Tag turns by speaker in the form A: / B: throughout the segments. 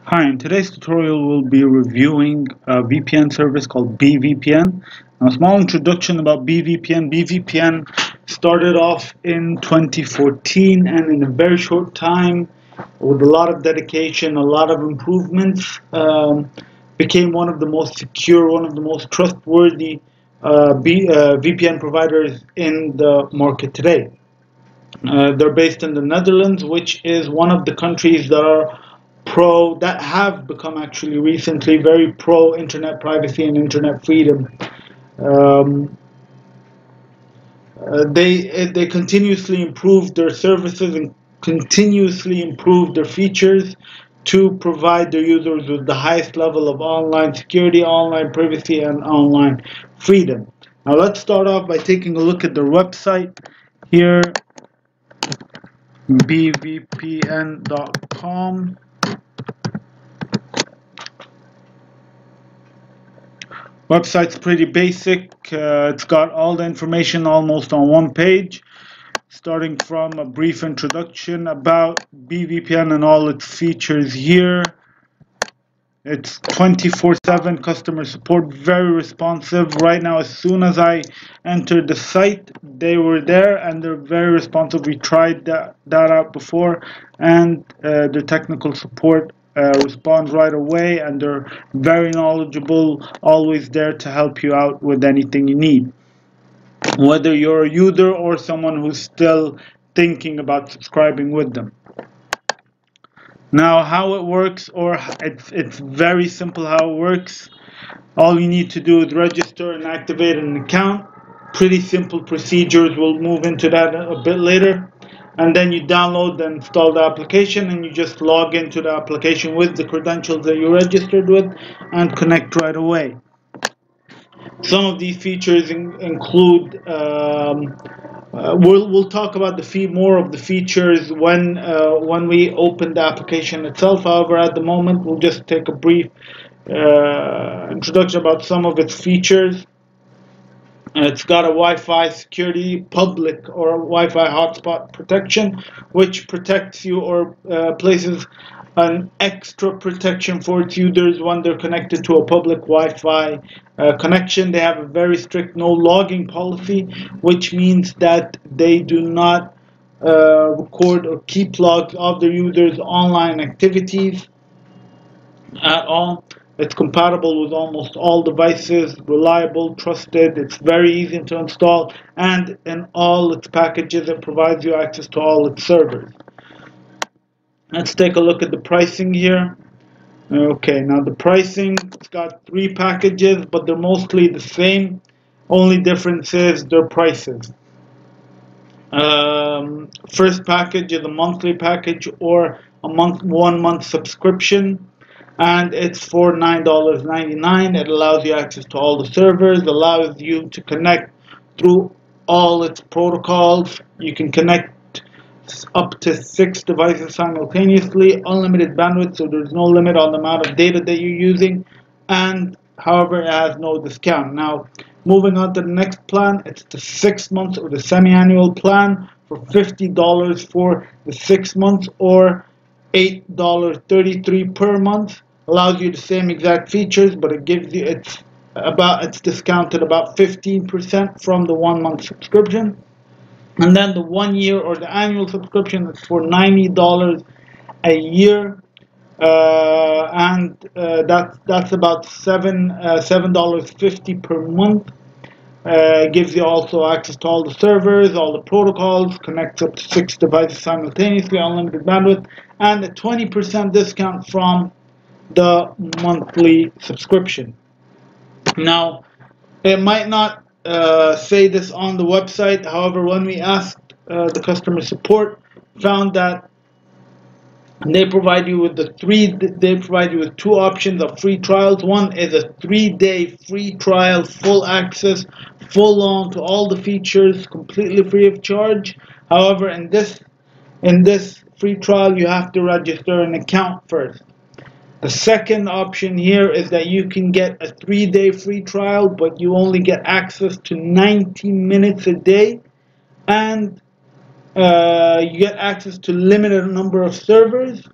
A: Hi, in today's tutorial we'll be reviewing a VPN service called bVPN. Now, a small introduction about bVPN. bVPN started off in 2014 and in a very short time, with a lot of dedication, a lot of improvements, became one of the most secure, one of the most trustworthy VPN providers in the market today. They're based in the Netherlands, which is one of the countries that have become actually recently very pro internet privacy and internet freedom. Um, they continuously improve their services and continuously improve their features to provide their users with the highest level of online security, online privacy, and online freedom. Now let's start off by taking a look at their website here, bvpn.com. Website's pretty basic. It's got all the information almost on one page, starting from a brief introduction about bVPN and all its features here. It's 24/7 customer support, very responsive. Right now, as soon as I entered the site, they were there and they're very responsive. We tried that out before, and the technical support responds right away, and they're very knowledgeable, always there to help you out with anything you need. Whether you're a user or someone who's still thinking about subscribing with them. Now, how it works, or it's very simple how it works. All you need to do is register and activate an account. Pretty simple procedures. We'll move into that a bit later. And then you download and install the application, and you just log into the application with the credentials that you registered with and connect right away. Some of these features include we'll talk about more of the features when we open the application itself. However, at the moment, we'll just take a brief introduction about some of its features. It's got a Wi-Fi security, public or Wi-Fi hotspot protection, which protects you or places an extra protection for its users when they're connected to a public Wi-Fi connection. They have a very strict no logging policy, which means that they do not record or keep logs of their users' online activities at all. It's compatible with almost all devices, reliable, trusted, it's very easy to install, and in all its packages it provides you access to all its servers. Let's take a look at the pricing here. Okay, now the pricing, it's got 3 packages, but they're mostly the same. Only difference is their prices. First package is a monthly package or a 1 month subscription, and it's for $9.99. It allows you access to all the servers, allows you to connect through all its protocols. You can connect up to 6 devices simultaneously, unlimited bandwidth, so there's no limit on the amount of data that you're using, and however, it has no discount. Now, moving on to the next plan, it's the 6 months or the semi-annual plan for $50 for the 6 months, or $8.33 per month. Allows you the same exact features, but it gives you it's discounted about 15% from the 1 month subscription. And then the 1 year or the annual subscription is for $90 a year, and that's about $7.50 per month. Gives you also access to all the servers, all the protocols, connects up to 6 devices simultaneously, unlimited bandwidth, and a 20% discount from the monthly subscription. Now, it might not say this on the website. However, when we asked the customer support, found that they provide you with they provide you with 2 options of free trials. One is a 3-day free trial, full access, full on to all the features, completely free of charge. However, in this free trial, you have to register an account first. The second option here is that you can get a 3-day free trial, but you only get access to 90 minutes a day, and you get access to limited number of servers,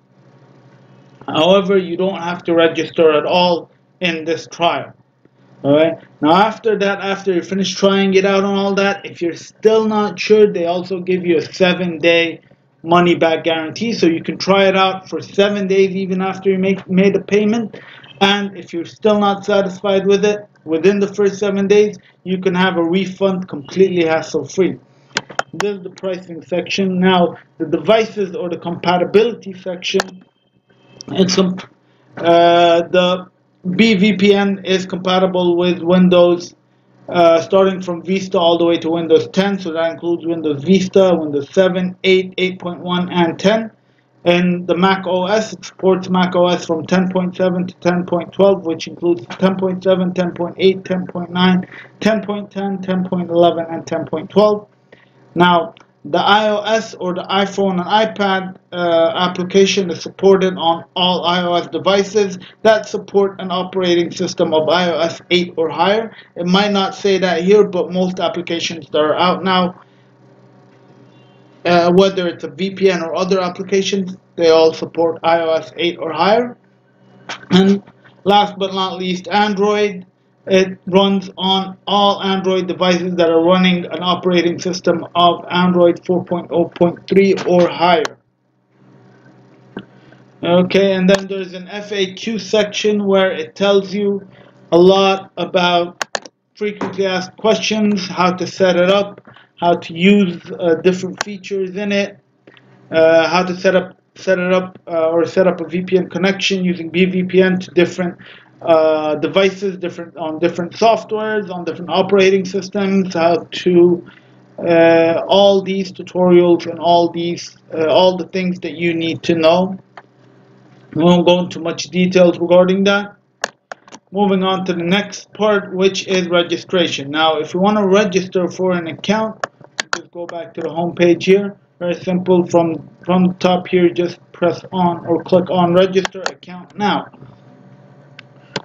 A: However, you don't have to register at all in this trial. Alright, now after that, after you finish trying it out and all that, if you're still not sure, they also give you a 7-day money back guarantee, so you can try it out for 7 days even after you made a payment. And if you're still not satisfied with it within the first 7 days, you can have a refund completely hassle-free. This is the pricing section. Now the devices or the compatibility section, it's the bVPN is compatible with Windows, starting from Vista all the way to Windows 10. So that includes Windows Vista, Windows 7, 8, 8.1, and 10. And the Mac OS, it supports Mac OS from 10.7 to 10.12, which includes 10.7, 10.8, 10.9, 10.10, 10.11, and 10.12. Now, the iOS or the iPhone and iPad application is supported on all iOS devices that support an operating system of iOS 8 or higher. It might not say that here, but most applications that are out now, whether it's a VPN or other applications, they all support iOS 8 or higher. And last but not least, Android. It runs on all Android devices that are running an operating system of Android 4.0.3 or higher. Okay, and then there's an FAQ section where it tells you a lot about frequently asked questions, how to set it up, how to use different features in it, how to set up a VPN connection using bVPN to different devices, on different softwares, on different operating systems, how to all these tutorials and all the things that you need to know. We won't go into much details regarding that. Moving on to the next part, which is registration. Now, if you want to register for an account, just go back to the home page here. Very simple. From the top here, just press on or click on register account now.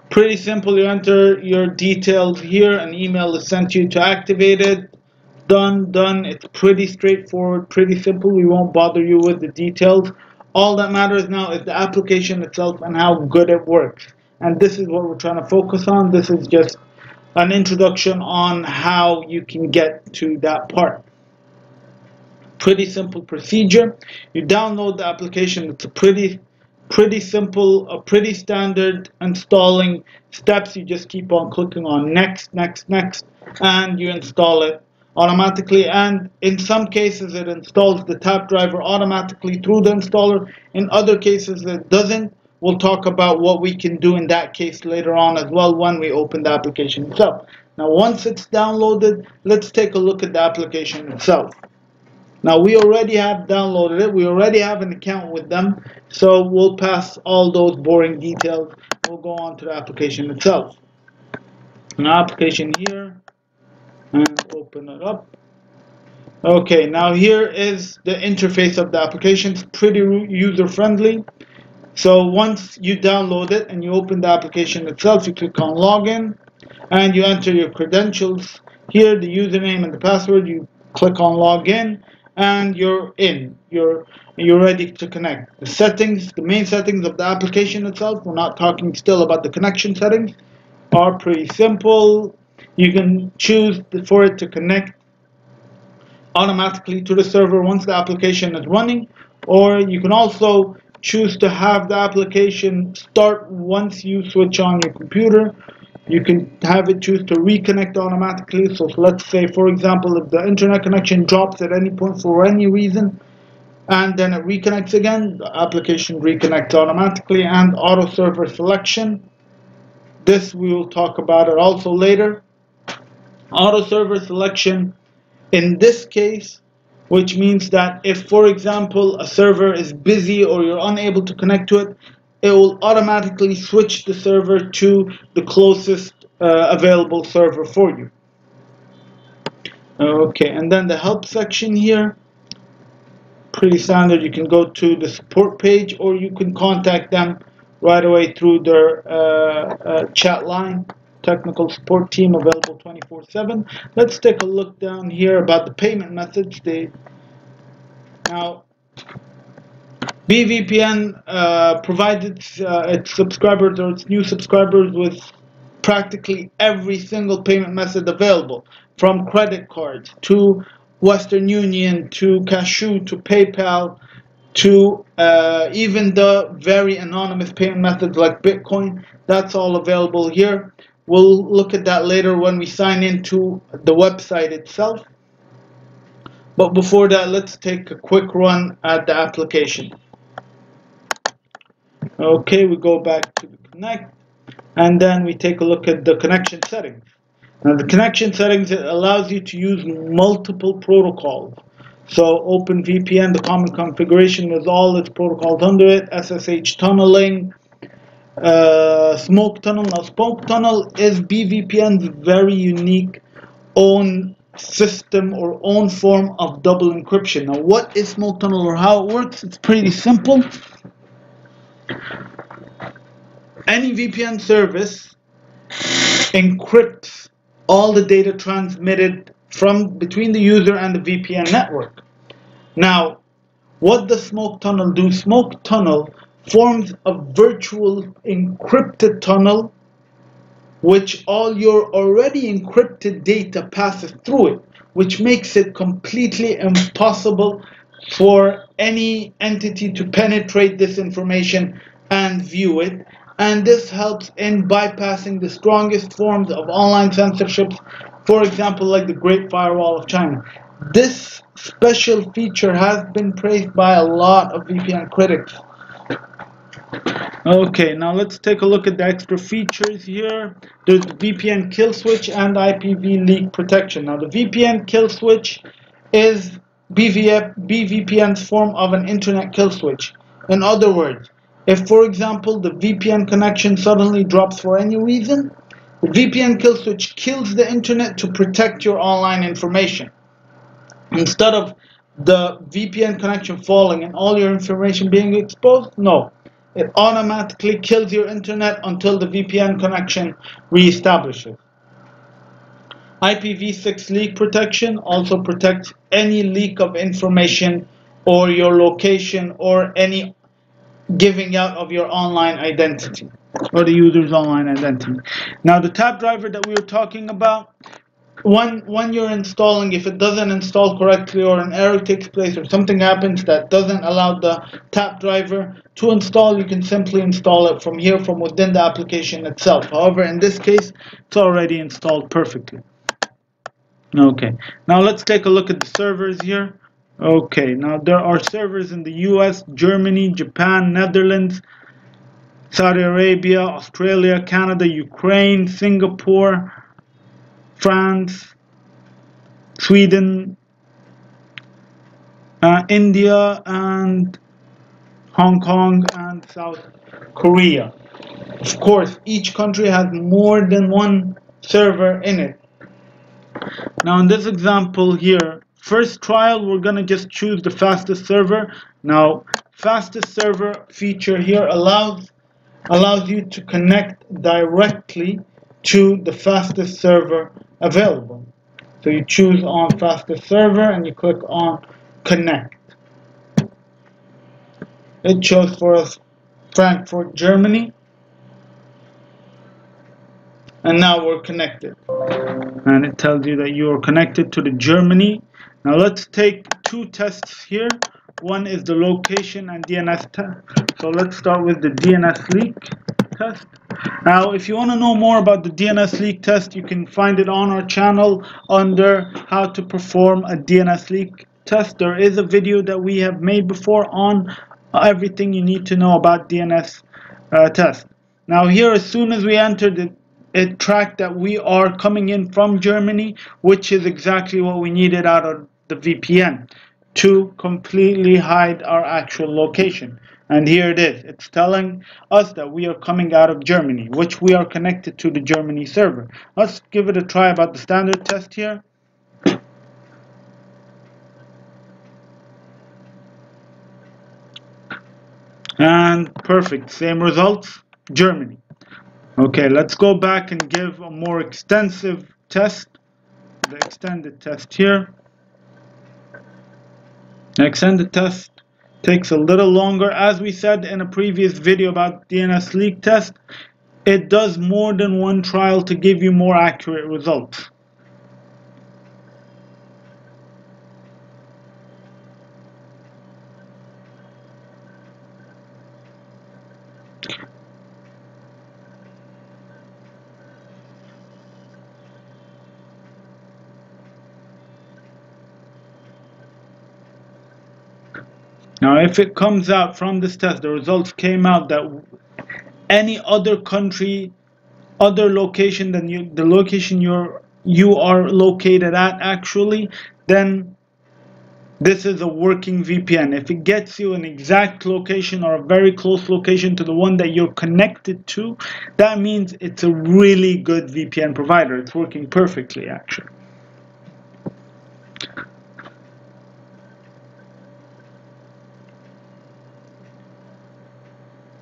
A: Pretty simple. You enter your details here. An email is sent to you to activate it. Done. It's pretty straightforward, pretty simple. We won't bother you with the details. All that matters now is the application itself and how good it works. And this is what we're trying to focus on. This is just an introduction on how you can get to that part. Pretty simple procedure. You download the application. It's a pretty simple, pretty standard installing steps. You just keep on clicking on next, and you install it automatically. And in some cases it installs the tap driver automatically through the installer. In other cases it doesn't. We'll talk about what we can do in that case later on as well when we open the application itself. Now once it's downloaded, let's take a look at the application itself. Now we already have downloaded it, we already have an account with them, so we'll pass all those boring details. We'll go on to the application itself. Now application here, and open it up. Okay, now here is the interface of the application. It's pretty user friendly. So once you download it and you open the application itself, you click on login and you enter your credentials. Here, the username and the password, you click on login and you're in. You're ready to connect. The settings, the main settings of the application itself, we're not talking still about the connection settings, are pretty simple. You can choose for it to connect automatically to the server once the application is running, or you can also choose to have the application start once you switch on your computer. You can have it choose to reconnect automatically. So let's say, for example, if the internet connection drops at any point for any reason, and then it reconnects again, the application reconnects automatically. And auto server selection, this we will talk about it also later. Auto server selection in this case, which means that if, for example, a server is busy or you're unable to connect to it, it will automatically switch the server to the closest available server for you. Okay, and then the help section here, pretty standard. You can go to the support page or you can contact them right away through their chat line. Technical support team available 24/7. Let's take a look down here about the payment methods. Now, bVPN provided its subscribers or its new subscribers with practically every single payment method available, from credit cards to Western Union to Cashew to PayPal to even the very anonymous payment methods like Bitcoin. That's all available here. We'll look at that later when we sign into the website itself. But before that, let's take a quick run at the application. Okay, we go back to the Connect, and then we take a look at the connection settings. Now, the connection settings, it allows you to use multiple protocols. So OpenVPN, the common configuration with all its protocols under it, SSH tunneling, smoke tunnel. Now, smoke tunnel is bVPN's very unique own system or own form of double encryption. Now, what is smoke tunnel or how it works? It's pretty simple. Any VPN service encrypts all the data transmitted from between the user and the VPN network. Now, what does smoke tunnel do? Smoke tunnel forms a virtual encrypted tunnel which all your already encrypted data passes through it, which makes it completely impossible for any entity to penetrate this information and view it. And this helps in bypassing the strongest forms of online censorships, for example, like the Great Firewall of China. This special feature has been praised by a lot of VPN critics. Okay, now let's take a look at the extra features here. There's the VPN kill switch and IPv leak protection. Now, the VPN kill switch is bVPN's form of an internet kill switch. In other words, if, for example, the VPN connection suddenly drops for any reason, the VPN kill switch kills the internet to protect your online information. Instead of the VPN connection falling and all your information being exposed, no. It automatically kills your internet until the VPN connection reestablishes. IPv6 leak protection also protects any leak of information or your location or any giving out of your online identity or the user's online identity. Now, the tab driver that we were talking about, when you're installing, if it doesn't install correctly or an error takes place or something happens that doesn't allow the tap driver to install, you can simply install it from here, from within the application itself. However, in this case, it's already installed perfectly. Okay, now let's take a look at the servers here. Okay, now there are servers in the US, Germany, Japan, Netherlands, Saudi Arabia, Australia, Canada, Ukraine, Singapore, France, Sweden, India, and Hong Kong, and South Korea. Of course, each country has more than one server in it. Now, in this example here, first trial, we're going to just choose the fastest server. Now, fastest server feature here allows you to connect directly to the fastest server available. So you choose on fastest server and you click on connect. It chose for us Frankfurt, Germany. And now we're connected. And it tells you that you are connected to the Germany. Now let's take two tests here. One is the location and DNS test. So let's start with the DNS leak test. Now, if you want to know more about the DNS leak test, you can find it on our channel under how to perform a DNS leak test. There is a video that we have made before on everything you need to know about DNS test. Now here, as soon as we entered it tracked that we are coming in from Germany, which is exactly what we needed out of the VPN to completely hide our actual location. And here it is. It's telling us that we are coming out of Germany, which we are connected to the Germany server. Let's give it a try about the standard test here. And perfect, same results, Germany. Okay, let's go back and give a more extensive test, the extended test here. The extended test Takes a little longer. As we said in a previous video about DNS leak test, it does more than one trial to give you more accurate results. Now, if it comes out from this test, the results came out that any other country, other location than the location you are located at actually, then this is a working VPN. If it gets you an exact location or a very close location to the one that you're connected to, that means it's a really good VPN provider. It's working perfectly actually.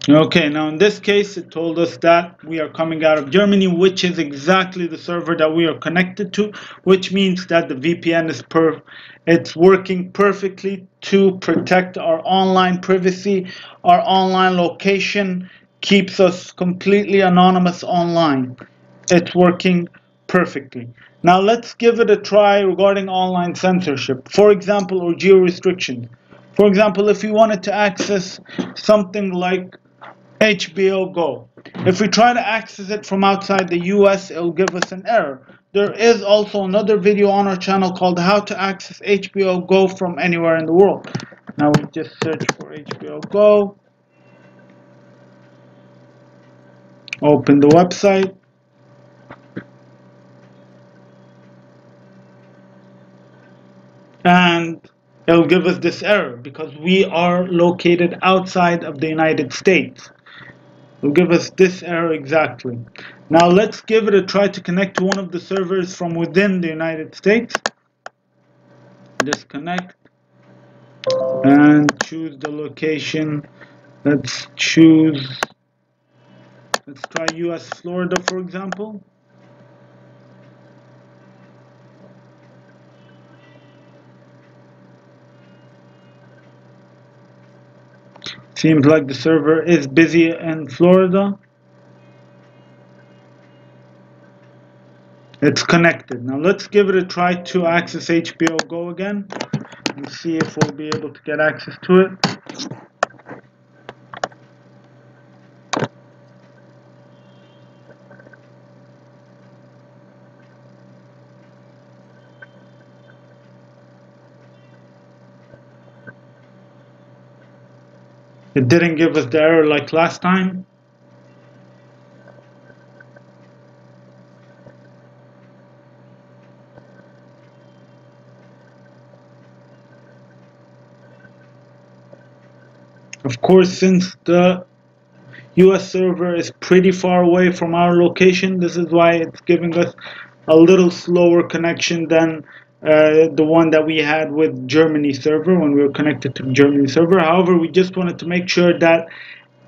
A: Okay, now in this case, it told us that we are coming out of Germany, which is exactly the server that we are connected to, which means that the VPN is it's working perfectly to protect our online privacy, our online location, keeps us completely anonymous online. It's working perfectly. Now let's give it a try regarding online censorship, for example, or geo restrictions. For example, if you wanted to access something like HBO Go. If we try to access it from outside the US, it'll give us an error. There is also another video on our channel called How to Access HBO Go from Anywhere in the World. Now we just search for HBO Go. Open the website. And it'll give us this error because we are located outside of the United States. Will give us this error exactly. Now let's give it a try to connect to one of the servers from within the United States. Disconnect and choose the location. Let's try US Florida, for example. Seems like the server is busy in Florida. It's connected. Now let's give it a try to access HBO Go again and see if we'll be able to get access to it. It didn't give us the error like last time. Of course, since the US server is pretty far away from our location, this is why it's giving us a little slower connection than the one that we had with Germany server when we were connected to the Germany server. However, we just wanted to make sure that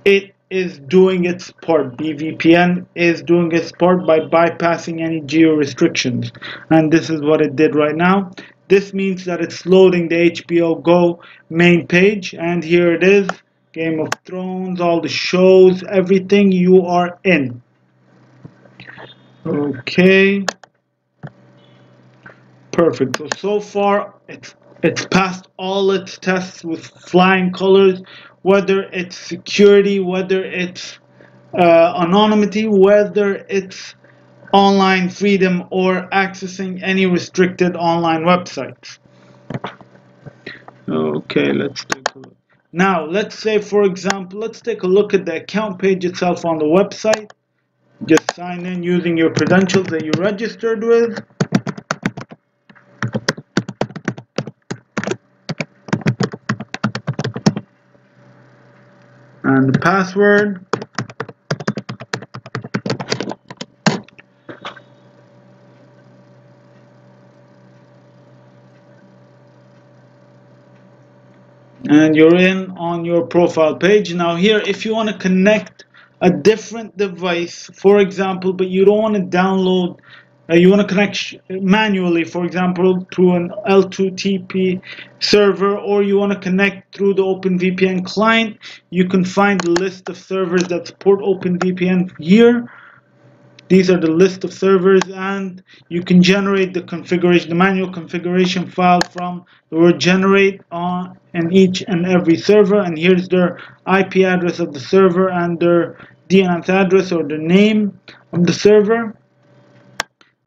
A: it is doing its part. bVPN is doing its part by bypassing any geo restrictions, and this is what it did right now. This means that it's loading the HBO Go main page, and here it is. Game of Thrones, all the shows, everything you are in. Okay. Perfect. So far it's passed all its tests with flying colors, whether it's security, whether it's anonymity, whether it's online freedom or accessing any restricted online websites. Okay, let's take a look. Now, let's say, for example, let's take a look at the account page itself on the website. Just sign in using your credentials that you registered with. And the password. And you're in on your profile page. Now here, if you want to connect a different device, for example, but you don't want to download You want to connect manually, for example, through an L2TP server, or you want to connect through the OpenVPN client, you can find the list of servers that support OpenVPN here. These are the list of servers, and you can generate the configuration, the manual configuration file from the word generate on each and every server. And here's their IP address of the server and their DNS address or the name of the server.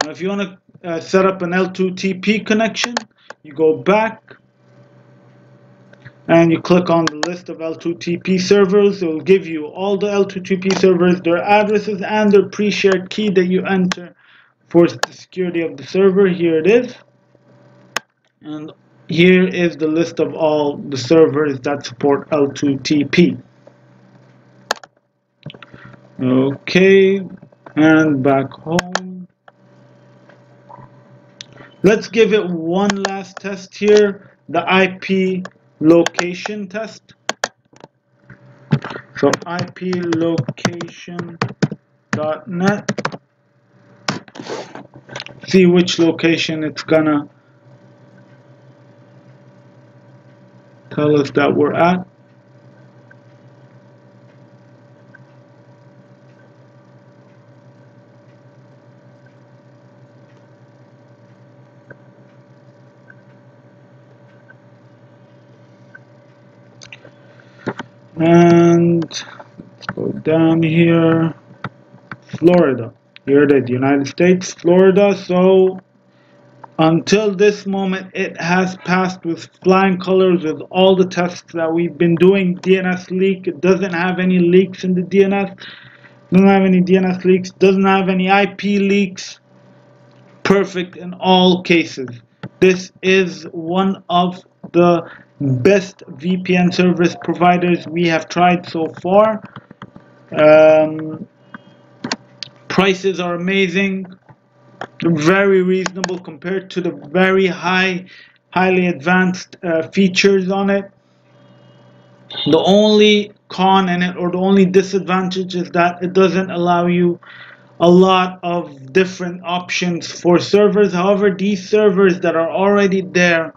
A: Now, if you want to set up an L2TP connection, you go back and you click on the list of L2TP servers. It will give you all the L2TP servers, their addresses, and their pre-shared key that you enter for the security of the server. Here it is. And here is the list of all the servers that support L2TP. Okay, and back home. Let's give it one last test here, the IP location test. So iplocation.net. See which location it's gonna tell us that we're at. And let's go down here. Florida. Here it is, United States, Florida. So until this moment, it has passed with flying colors with all the tests that we've been doing. DNS leak, it doesn't have any leaks in the DNS. Doesn't have any DNS leaks, doesn't have any IP leaks. Perfect in all cases. This is one of the best VPN service providers we have tried so far. Prices are amazing, very reasonable compared to the very highly advanced features on it. The only con in it, or the only disadvantage, is that it doesn't allow you a lot of different options for servers. However, these servers that are already there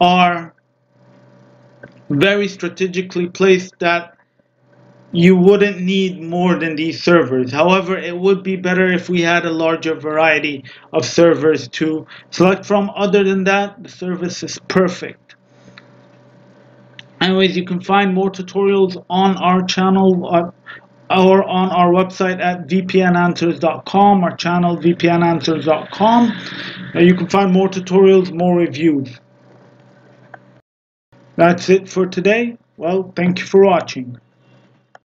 A: are very strategically placed that you wouldn't need more than these servers. However, it would be better if we had a larger variety of servers to select from. Other than that, the service is perfect. Anyways, you can find more tutorials on our channel or on our website at vpnanswers.com, our channel vpnanswers.com. You can find more tutorials, more reviews. That's it for today. Well, thank you for watching.